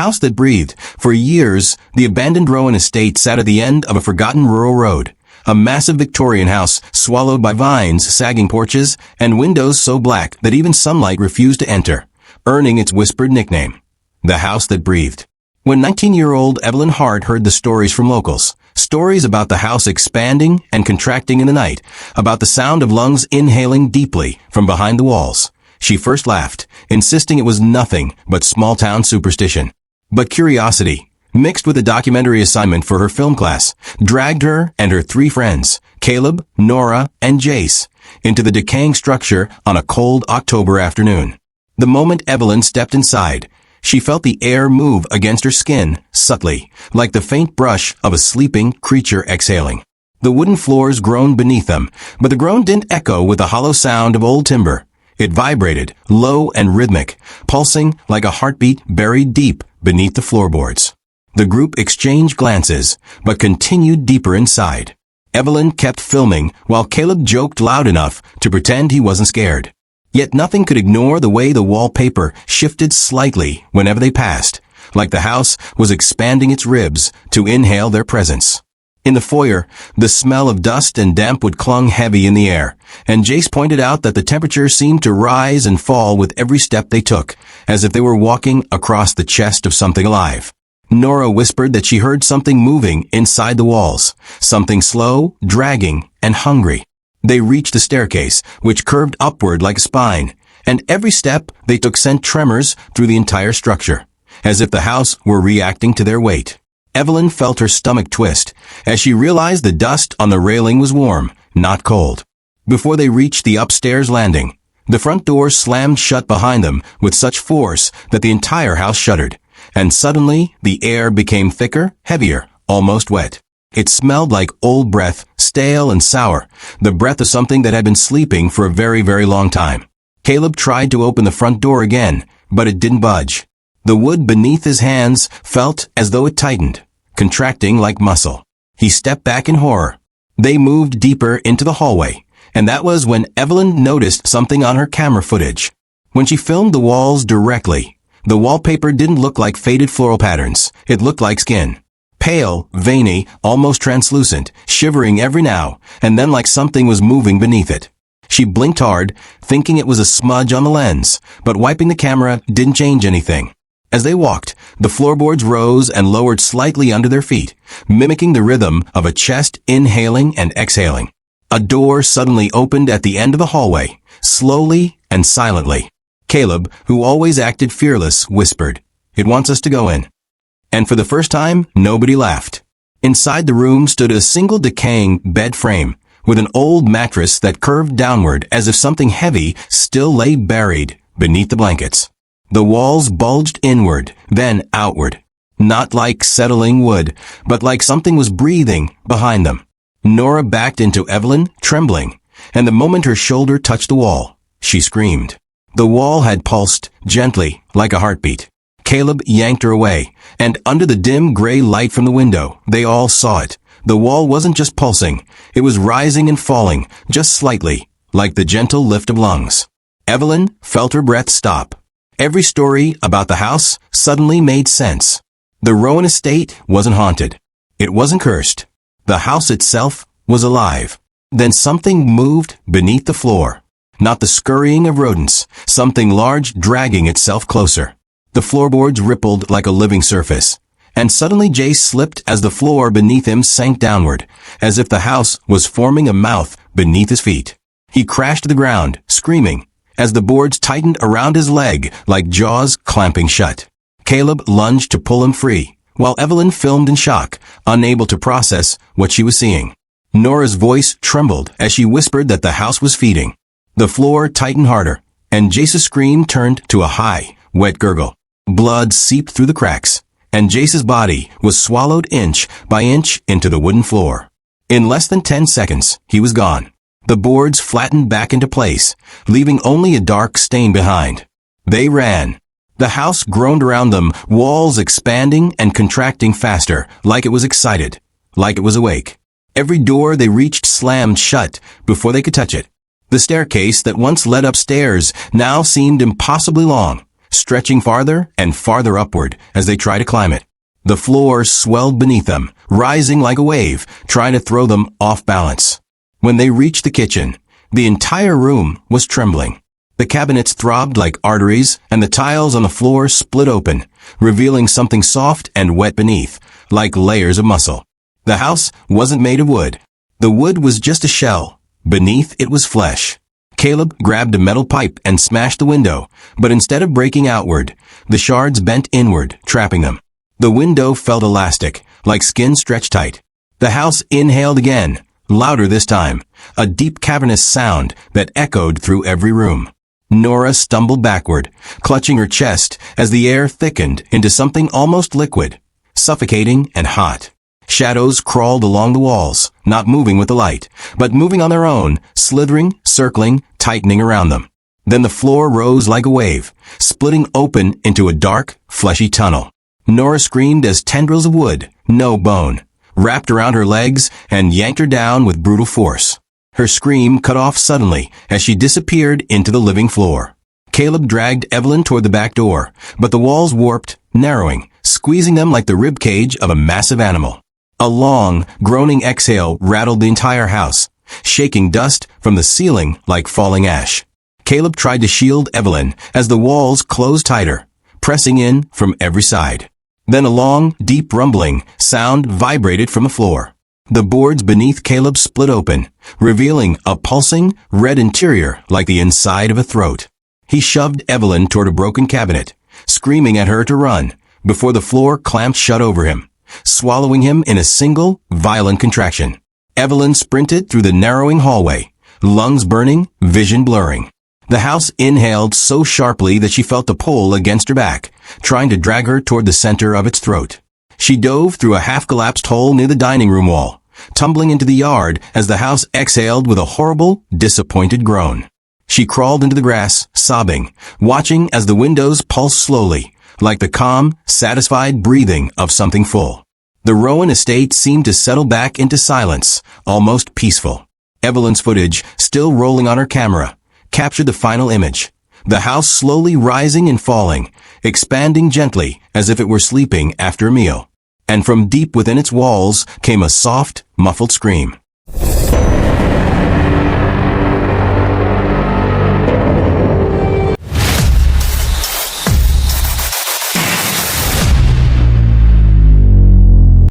house that breathed. For years, the abandoned Rowan estate sat at the end of a forgotten rural road. A massive Victorian house, swallowed by vines, sagging porches, and windows so black that even sunlight refused to enter, earning its whispered nickname, the house that breathed. When 19-year-old Evelyn Hart heard the stories from locals, stories about the house expanding and contracting in the night, about the sound of lungs inhaling deeply from behind the walls, she first laughed, insisting it was nothing but small-town superstition. But curiosity, mixed with a documentary assignment for her film class, dragged her and her 3 friends, Caleb, Nora, and Jace, into the decaying structure on a cold October afternoon. The moment Evelyn stepped inside, she felt the air move against her skin, subtly, like the faint brush of a sleeping creature exhaling. The wooden floors groaned beneath them, but the groan didn't echo with the hollow sound of old timber. It vibrated, low and rhythmic, pulsing like a heartbeat buried deep beneath the floorboards. The group exchanged glances, but continued deeper inside. Evelyn kept filming, while Caleb joked loud enough to pretend he wasn't scared. Yet nothing could ignore the way the wallpaper shifted slightly whenever they passed, like the house was expanding its ribs to inhale their presence. In the foyer, the smell of dust and damp wood clung heavy in the air, and Jace pointed out that the temperature seemed to rise and fall with every step they took, as if they were walking across the chest of something alive. Nora whispered that she heard something moving inside the walls, something slow, dragging, and hungry. They reached the staircase, which curved upward like a spine, and every step they took sent tremors through the entire structure, as if the house were reacting to their weight. Evelyn felt her stomach twist as she realized the dust on the railing was warm, not cold. Before they reached the upstairs landing, the front door slammed shut behind them with such force that the entire house shuddered, and suddenly the air became thicker, heavier, almost wet. It smelled like old breath, stale and sour, the breath of something that had been sleeping for a very, very long time. Caleb tried to open the front door again, but it didn't budge. The wood beneath his hands felt as though it tightened, contracting like muscle. He stepped back in horror. They moved deeper into the hallway, and that was when Evelyn noticed something on her camera footage. When she filmed the walls directly, the wallpaper didn't look like faded floral patterns. It looked like skin. Pale, veiny, almost translucent, shivering every now and then like something was moving beneath it. She blinked hard, thinking it was a smudge on the lens, but wiping the camera didn't change anything. As they walked, the floorboards rose and lowered slightly under their feet, mimicking the rhythm of a chest inhaling and exhaling. A door suddenly opened at the end of the hallway, slowly and silently. Caleb, who always acted fearless, whispered, "It wants us to go in." And for the first time, nobody laughed. Inside the room stood a single decaying bed frame, with an old mattress that curved downward as if something heavy still lay buried beneath the blankets. The walls bulged inward, then outward, not like settling wood, but like something was breathing behind them. Nora backed into Evelyn, trembling, and the moment her shoulder touched the wall, she screamed. The wall had pulsed, gently, like a heartbeat. Caleb yanked her away, and under the dim gray light from the window, they all saw it. The wall wasn't just pulsing, it was rising and falling, just slightly, like the gentle lift of lungs. Evelyn felt her breath stop. Every story about the house suddenly made sense. The Rowan estate wasn't haunted. It wasn't cursed. The house itself was alive. Then something moved beneath the floor. Not the scurrying of rodents, something large dragging itself closer. The floorboards rippled like a living surface. And suddenly Jace slipped as the floor beneath him sank downward, as if the house was forming a mouth beneath his feet. He crashed to the ground, screaming, as the boards tightened around his leg like jaws clamping shut. Caleb lunged to pull him free, while Evelyn filmed in shock, unable to process what she was seeing. Nora's voice trembled as she whispered that the house was feeding. The floor tightened harder, and Jace's scream turned to a high, wet gurgle. Blood seeped through the cracks, and Jace's body was swallowed inch by inch into the wooden floor. In less than 10 seconds, he was gone. The boards flattened back into place, leaving only a dark stain behind. They ran. The house groaned around them, walls expanding and contracting faster, like it was excited, like it was awake. Every door they reached slammed shut before they could touch it. The staircase that once led upstairs now seemed impossibly long, stretching farther and farther upward as they tried to climb it. The floor swelled beneath them, rising like a wave, trying to throw them off balance. When they reached the kitchen, the entire room was trembling. The cabinets throbbed like arteries, and the tiles on the floor split open, revealing something soft and wet beneath, like layers of muscle. The house wasn't made of wood. The wood was just a shell. Beneath it was flesh. Caleb grabbed a metal pipe and smashed the window, but instead of breaking outward, the shards bent inward, trapping them. The window felt elastic, like skin stretched tight. The house inhaled again, louder this time, a deep cavernous sound that echoed through every room. Nora stumbled backward, clutching her chest as the air thickened into something almost liquid, suffocating and hot. Shadows crawled along the walls, not moving with the light, but moving on their own, slithering, circling, tightening around them. Then the floor rose like a wave, splitting open into a dark, fleshy tunnel. Nora screamed as tendrils of wood, no bone, wrapped around her legs and yanked her down with brutal force. Her scream cut off suddenly as she disappeared into the living floor. Caleb dragged Evelyn toward the back door, but the walls warped, narrowing, squeezing them like the rib cage of a massive animal. A long, groaning exhale rattled the entire house, shaking dust from the ceiling like falling ash. Caleb tried to shield Evelyn as the walls closed tighter, pressing in from every side. Then a long, deep rumbling sound vibrated from the floor. The boards beneath Caleb split open, revealing a pulsing, red interior like the inside of a throat. He shoved Evelyn toward a broken cabinet, screaming at her to run, before the floor clamped shut over him, swallowing him in a single, violent contraction. Evelyn sprinted through the narrowing hallway, lungs burning, vision blurring. The house inhaled so sharply that she felt the pull against her back, trying to drag her toward the center of its throat. She dove through a half-collapsed hole near the dining room wall, tumbling into the yard as the house exhaled with a horrible, disappointed groan. She crawled into the grass, sobbing, watching as the windows pulsed slowly, like the calm, satisfied breathing of something full. The Rowan estate seemed to settle back into silence, almost peaceful. Evelyn's footage, still rolling on her camera, captured the final image. The house slowly rising and falling, expanding gently as if it were sleeping after a meal. And from deep within its walls came a soft, muffled scream.